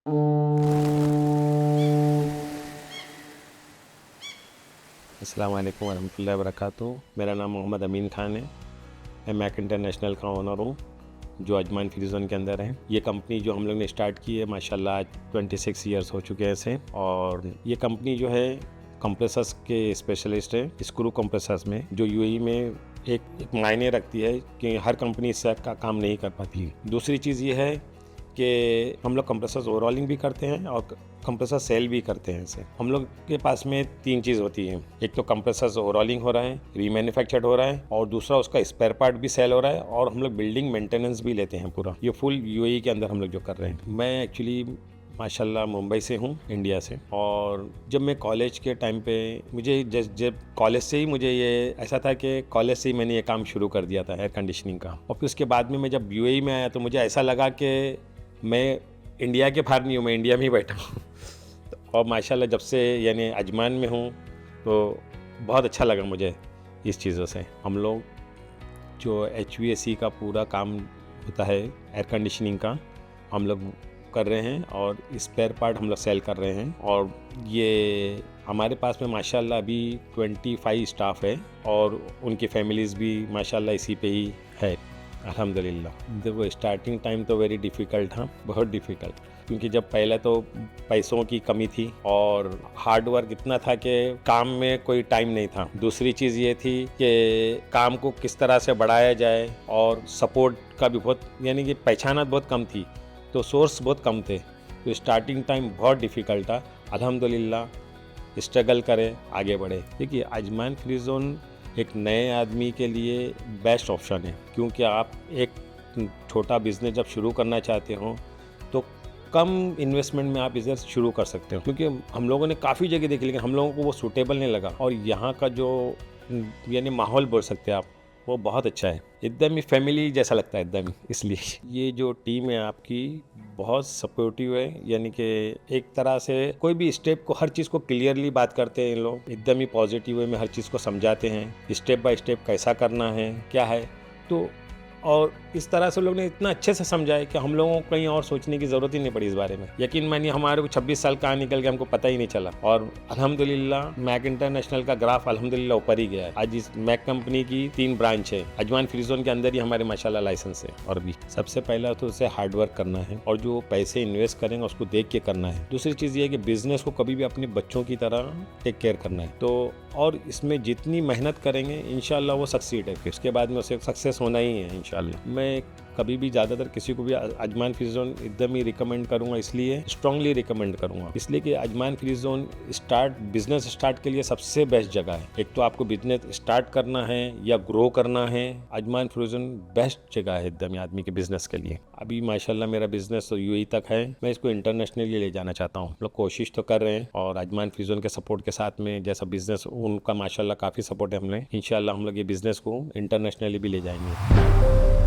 अस्सलाम वालेकुम वरहमतुल्लाहि वबरकातुहू। मेरा नाम मोहम्मद अमीन ख़ान है। मैं मैक इंटरनेशनल का ओनर हूँ जो अजमान फ्री ज़ोन के अंदर है। ये कंपनी जो हम लोग ने स्टार्ट की है माशाल्लाह आज 26 ईयर्स हो चुके हैं इसे। और ये कंपनी जो है कंप्रेसर्स के स्पेशलिस्ट है, स्क्रू कंप्रेसर्स में, जो यूएई में एक मायने रखती है कि हर कंपनी इससे का काम नहीं कर पाती। दूसरी चीज़ ये है कि हम लोग कंप्रेसर्स ओवरऑलिंग भी करते हैं और कंप्रेसर सेल भी करते हैं इसे। हम लोग के पास में 3 चीज़ होती है, एक तो कंप्रेसर्स ओवरऑलिंग हो रहा है, रीमैन्युफैक्चर्ड हो रहा है, और दूसरा उसका स्पेयर पार्ट भी सेल हो रहा है, और हम लोग बिल्डिंग मेंटेनेंस भी लेते हैं पूरा। ये फुल यूएई के अंदर हम लोग जो कर रहे हैं। मैं एक्चुअली माशाल्लाह मुंबई से हूँ, इंडिया से। और जब मैं कॉलेज के टाइम पे मुझे जब कॉलेज से ही मुझे ये ऐसा था कि कॉलेज से ही मैंने ये काम शुरू कर दिया था एयर कंडीशनिंग का। और फिर उसके बाद में मैं जब यूएई में आया तो मुझे ऐसा लगा कि मैं इंडिया के बाहर नहीं हूँ, मैं इंडिया में ही बैठा हूँ। और माशाल्लाह जब से यानी अजमान में हूँ तो बहुत अच्छा लगा मुझे इस चीज़ों से। हम लोग जो HVAC का पूरा काम होता है एयर कंडीशनिंग का हम लोग कर रहे हैं, और स्पेयर पार्ट हम लोग सेल कर रहे हैं। और ये हमारे पास में माशाल्लाह अभी 25 स्टाफ है और उनकी फैमिलीज़ भी माशाल्लाह इसी पे ही है अल्हम्दुलिल्लाह। देखो स्टार्टिंग टाइम तो वेरी डिफ़िकल्ट था, बहुत डिफ़िकल्ट, क्योंकि जब पहले तो पैसों की कमी थी और हार्ड वर्क इतना था कि काम में कोई टाइम नहीं था। दूसरी चीज़ ये थी कि काम को किस तरह से बढ़ाया जाए, और सपोर्ट का भी बहुत यानी कि पहचाना बहुत कम थी, तो सोर्स बहुत कम थे। तो स्टार्टिंग टाइम बहुत डिफ़िकल्ट था। अल्हम्दुलिल्लाह स्ट्रगल करे, आगे बढ़े। देखिए अजमान फ्री ज़ोन एक नए आदमी के लिए बेस्ट ऑप्शन है, क्योंकि आप एक छोटा बिज़नेस जब शुरू करना चाहते हो तो कम इन्वेस्टमेंट में आप इसे शुरू कर सकते हो। क्योंकि हम लोगों ने काफ़ी जगह देखी लेकिन हम लोगों को वो सूटेबल नहीं लगा, और यहाँ का जो यानी माहौल बोल सकते हैं आप, वो बहुत अच्छा है, एकदम ही फैमिली जैसा लगता है एकदम ही। इसलिए ये जो टीम है आपकी बहुत सपोर्टिव है, यानी कि एक तरह से कोई भी स्टेप को, हर चीज़ को क्लियरली बात करते हैं इन लोग, एकदम ही पॉजिटिव वे में हर चीज़ को समझाते हैं, स्टेप बाय स्टेप कैसा करना है क्या है। तो और इस तरह से लोग ने इतना अच्छे से समझाया कि हम लोगों को कहीं और सोचने की ज़रूरत ही नहीं पड़ी इस बारे में। यकीन मानिए हमारे को 26 साल कहाँ निकल गया हमको पता ही नहीं चला, और अल्हम्दुलिल्लाह मैक इंटरनेशनल का ग्राफ अल्हम्दुलिल्लाह ऊपर ही गया है। आज इस मैक कंपनी की 3 ब्रांच है, अजमान फ्री ज़ोन के अंदर ही हमारे माशाल्लाह लाइसेंस है। और भी सबसे पहला तो उसे हार्ड वर्क करना है, और जो पैसे इन्वेस्ट करेंगे उसको देख के करना है। दूसरी चीज़ ये है कि बिजनेस को कभी भी अपने बच्चों की तरह टेक केयर करना है। तो और इसमें जितनी मेहनत करेंगे इंशाल्लाह वो सक्सीड है, फिर उसके बाद में उसे सक्सेस होना ही है इंशाल्लाह। मैं कभी भी ज़्यादातर किसी को भी अजमान फ्री ज़ोन एकदम ही रिकमेंड करूँगा, इसलिए स्ट्रांगली रिकमेंड करूँगा, इसलिए कि Ajman free zone business start के लिए सबसे बेस्ट जगह है। एक तो आपको बिजनेस स्टार्ट करना है या ग्रो करना है, अजमान फ्री ज़ोन बेस्ट जगह है एकदम ही आदमी के बिजनेस के लिए। अभी माशाल्लाह मेरा बिजनेस तो यूएई तक है, मैं इसको इंटरनेशनली ले जाना चाहता हूँ। लोग कोशिश तो कर रहे हैं, और अजमान फ्री ज़ोन के सपोर्ट के साथ में जैसा बिजनेस उनका माशाल्लाह काफ़ी सपोर्ट है, हमने इंशाल्लाह हम लोग ये बिजनेस को इंटरनेशनली भी ले जाएंगे।